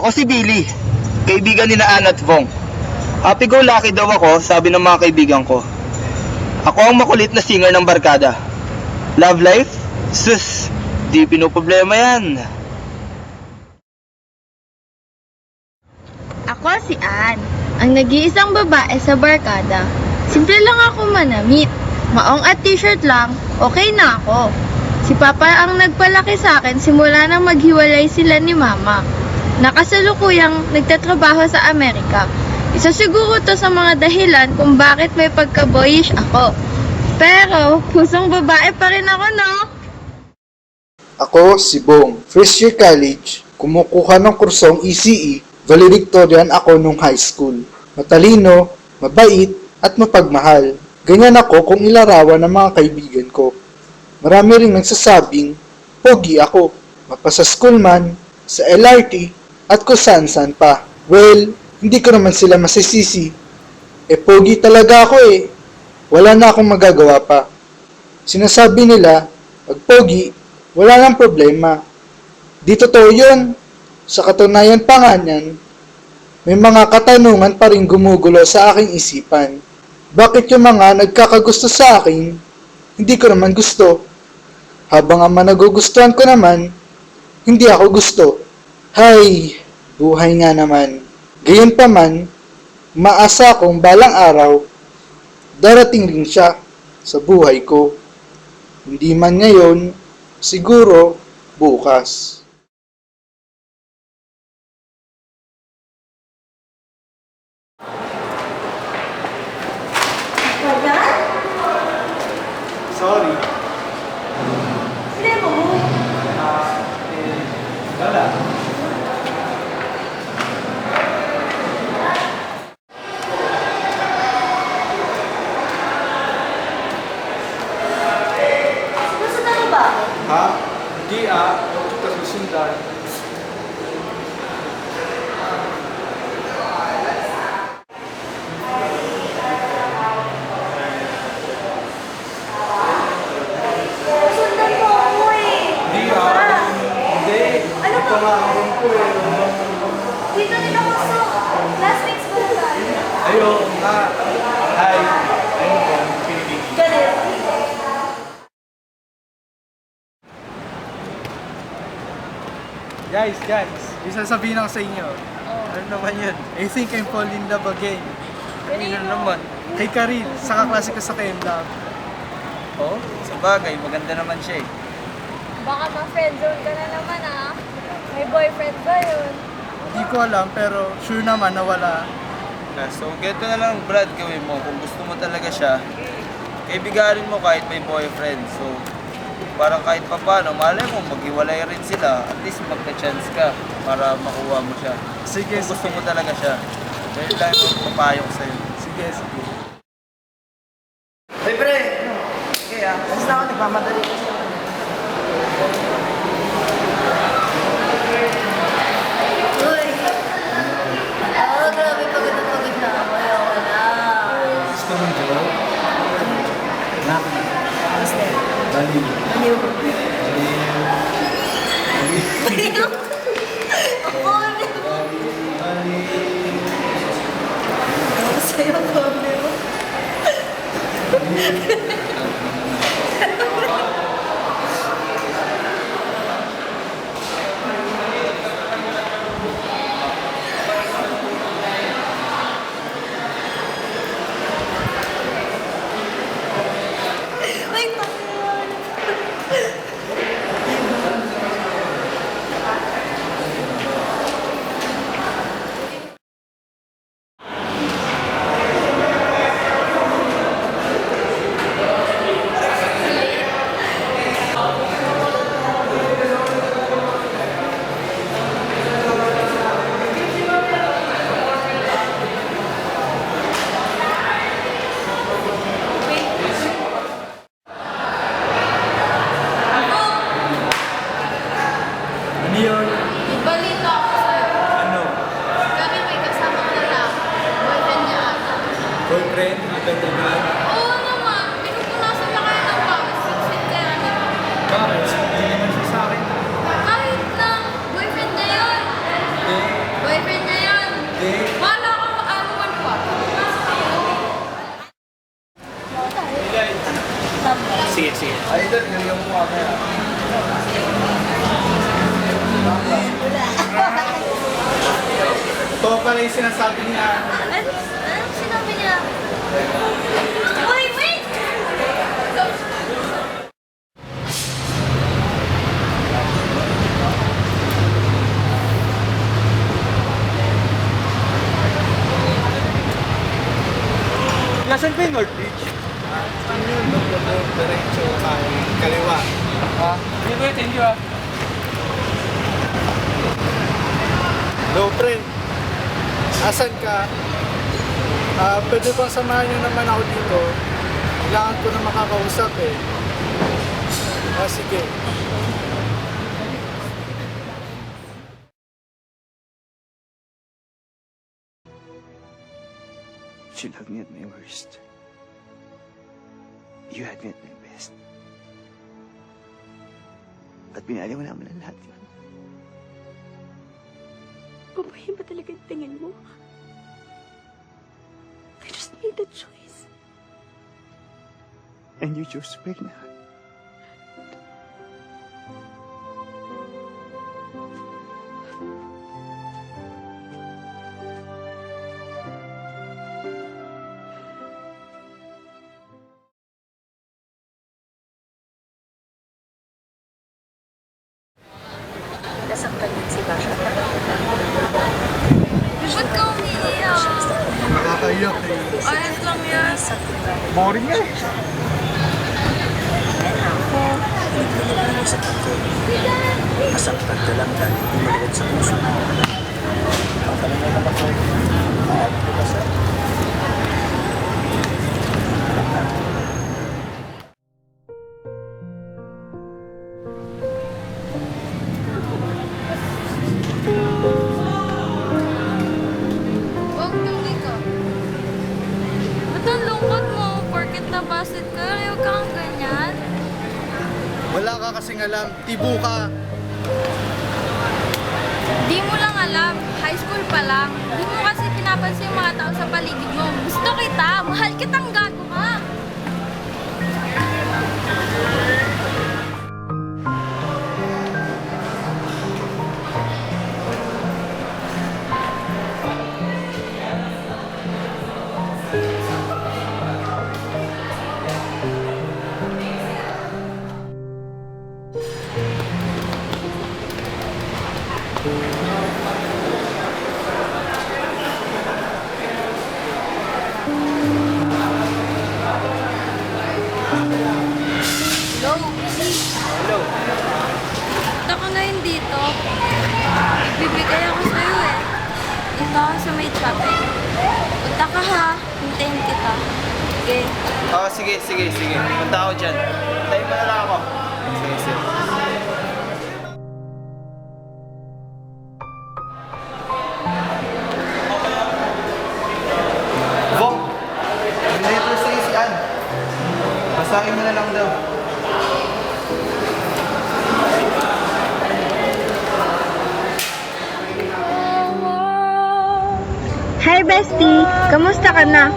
Ako si Billy, kaibigan ni na Ann at Vong. Happy-go-lucky daw ako, sabi ng mga kaibigan ko. Ako ang makulit na singer ng barkada. Love life? Sus, di pinoproblema yan. Ako si Ann, ang nag-iisang babae sa barkada. Simple lang ako manamit. Maong at t-shirt lang, okay na ako. Si Papa ang nagpalaki sa akin simula nang maghiwalay sila ni Mama. Nakasalukuyang nagtatrabaho sa Amerika. Isa siguro to sa mga dahilan kung bakit may pagka-boyish ako. Pero, pusong babae pa rin ako, no? Ako si Bong. First year college, kumukuha ng kursong ECE, valedictorian ako nung high school. Matalino, mabait, at mapagmahal. Ganyan ako kung ilarawan ng mga kaibigan ko. Marami ring nagsasabing, pogi ako. Mapasa school man, sa LRT, at kung saan-saan pa. Well, hindi ko naman sila masisisi. Pogi talaga ako eh. Wala na akong magagawa pa. Sinasabi nila, pag pogi, wala nang problema. Di totoo yun. Sa katunayan pa nga niyan, may mga katanungan pa rin gumugulo sa aking isipan. Bakit yung mga nagkakagusto sa akin, hindi ko naman gusto? Habang ang nagugustuhan ko naman, hindi ako gusto. Hay, buhay nga naman. Gayunpaman, maasa akong balang araw, darating rin siya sa buhay ko. Hindi man ngayon, siguro bukas. Sorry. Hindi mo. Wala. Nasa na ba? Ha? Hindi Ito susundan. Sundan mo ako eh. Hindi Hindi. Ano Ito ba? nga ang room ko eh. Dito din ako sa classmates ko na tayo. Ayun nga. Hi. Ayun po. Pinipig. Ganun. Guys, may sasabihin ako sa inyo. Ano naman yun? I think I'm falling in love again. Kanina naman. Kay Karil, sa kaklase ko sa KM-Lab. Oh, sa bagay, maganda naman siya eh. Baka ma-friendzone ka na naman ah. May boyfriend ba yun? Hindi ko alam, pero sure naman na wala. So, ganito na lang Brad gawin mo. Kung gusto mo talaga siya, kaibiganin mo kahit may boyfriend. So, parang kahit pa paano, malay mo, maghiwalay rin sila. At least magka-chance ka para makuha mo siya. Sige, Kung gusto mo talaga siya. Dahil lang yung papayong sa'yo. Sige. Hey, pre! Okay basta ako nagmamadali. Uy! Grabe pagod na pagod na ako. Ayoko na. Gusto mong joke? Basta. Baliw. Baliw. Ako na. Sa'yo, baliw. Ay, tayo. Ano yun? Balita ako sa'yo. Ano? Kami may kasama ka lalaki. Boyfriend niya ata. Boyfriend? Maganda ba? Oo naman. Pinupunasan na kayo ng pawis. Sweet kaya niya. Bakit? Hindi naman siya sa akin. Kahit lang. Boyfriend niya yun. Hindi. Wala akong maanuan pa. Sige, sige. Idol, yung mo camera. Ito pala yung sinasabi niya. Anong sinabi niya? Uy, wait! Nasaan ba yung North Beach? Ano yun? Diretso kaliwa. Hindi ko thank you ah. Hello, friend. Asan ka? Pwede bang samahan niyo naman ako dito? Kailangan ko na makakausap eh. Sige. You loved me at my worst. You had me at my best. At pinali mo naman ang lahat yun. Babae ba talaga yung tingin mo? I just made the choice. And you chose to break my heart. Nasaktan din si Basha. Ba't ka umiiyak? Nakakaiyak eh. Ayos lang yan. Boring nga eh. Masaktan ka lang dahil umalit sa puso mo. Huwag tuloy ka. Ba't ang lungkot mo? Porket nabasit ka, ayaw kang ganyan. Wala ka kasing alam. Tibo ka. Di mo lang alam, high school pa lang. Di mo kasi pinapansin yung mga tao sa paligid mo. Gusto kita, mahal kitang gago ka. Hello? Hello. Punta ko na yun dito. Bibigay ako sa'yo eh. Dito ako sa may traffic. Punta ka ha. Hintayin kita. Okay? Sige. Punta ako dyan. Tayo mo na lang ako. Sige. Bong! May letter sa'yo si Ann. Basahin mo na lang daw. Hi bestie! Kamusta ka na?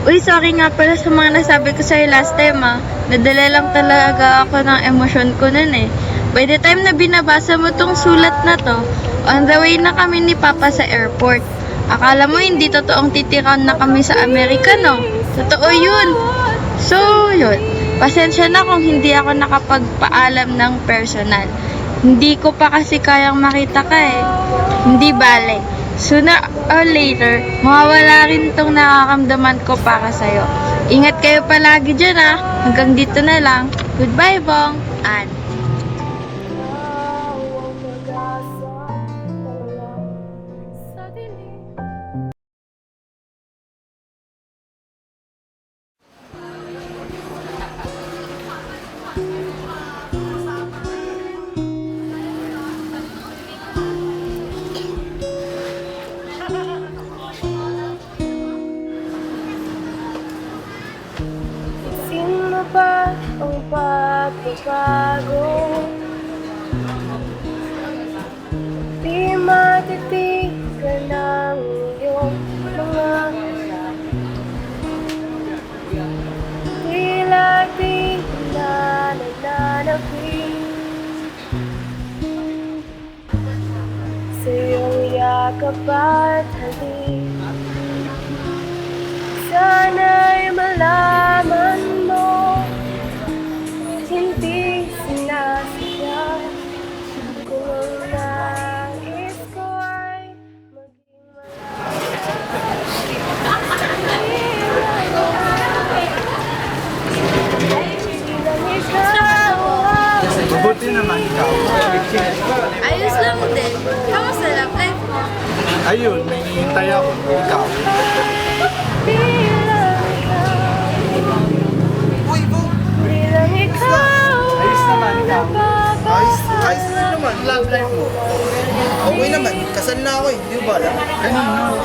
Uy, sorry nga pala sa mga nasabi ko sa'yo last time ah. Nadala lang talaga ako ng emosyon ko nun eh. By the time na binabasa mo tong sulat na to, on the way na kami ni Papa sa airport. Akala mo hindi totoong titiraw na kami sa Amerika, no? Totoo yun. So, yun. Pasensya na kung hindi ako nakapagpaalam ng personal. Hindi ko pa kasi kayang makita ka eh. Hindi bale. Sooner or later, mawawala rin tong nakakamdaman ko para sa'yo. Ingat kayo palagi dyan ah. Hanggang dito na lang. Goodbye, Bong. Ann. Sino ba ang pagbabago? Di matitigan ng iyong ka ba't halik? Sana'y malaman mo, hindi sinasadya. Kung ang nais ko ay maging Mabuti naman ikaw. Ayos lang din. Kamusta love life mo? Ayun, may hinihintay ako. Ikaw. Uy, Bong! Ayos naman ikaw. Ayos na naman. Love life mo. Okay naman, kasal na ako eh. Di ba alam? Kanino?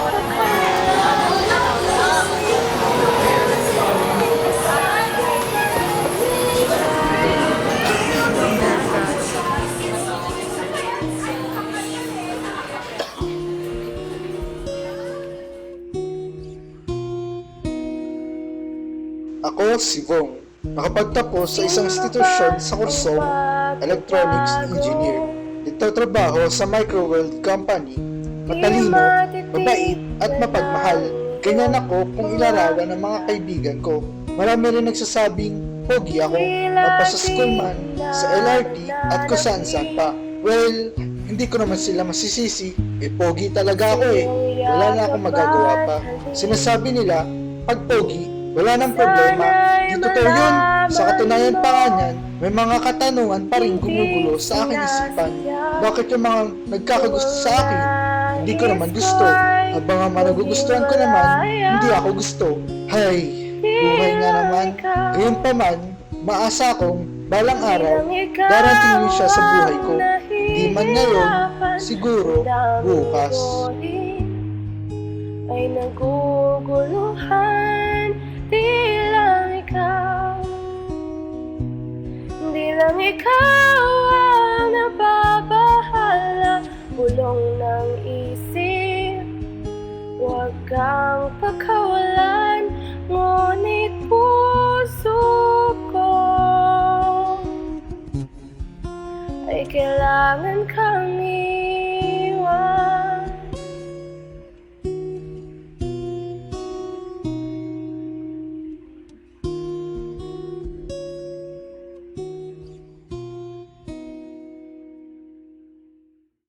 Ako si Vong, nakapagtapos sa isang institusyon sa kursong Electronics Engineer. Nagtatrabaho sa Microworld Company. Matalino, mabait at mapagmahal. Ganyan ako kung ilarawan ng mga kaibigan ko. Marami rin nagsasabing pogi ako, mapasa school man, sa LRT at kung saan pa. Well, hindi ko naman sila masisisi, pogi talaga ako Wala na akong magagawa pa. Sinasabi nila, pag pogi, wala nang problema. Di totoo yun. Sa katunayan pa nga niyan, may mga katanungan pa rin gumugulo sa aking isipan. Bakit yung mga nagkakagusto sa akin, hindi ko naman gusto. Habang ang mga nagugustuhan ko naman, hindi ako gusto. Hay, buhay nga naman. Ngayon pa man, maasa akong balang araw, darating siya sa buhay ko. Di man ngayon, siguro bukas. Ay naguguluhan, di lang ikaw. Di lang ikaw ang nababahala, bulong ng isip. Huwag kang pagkawalan, ngunit puso ko ay kailangan kang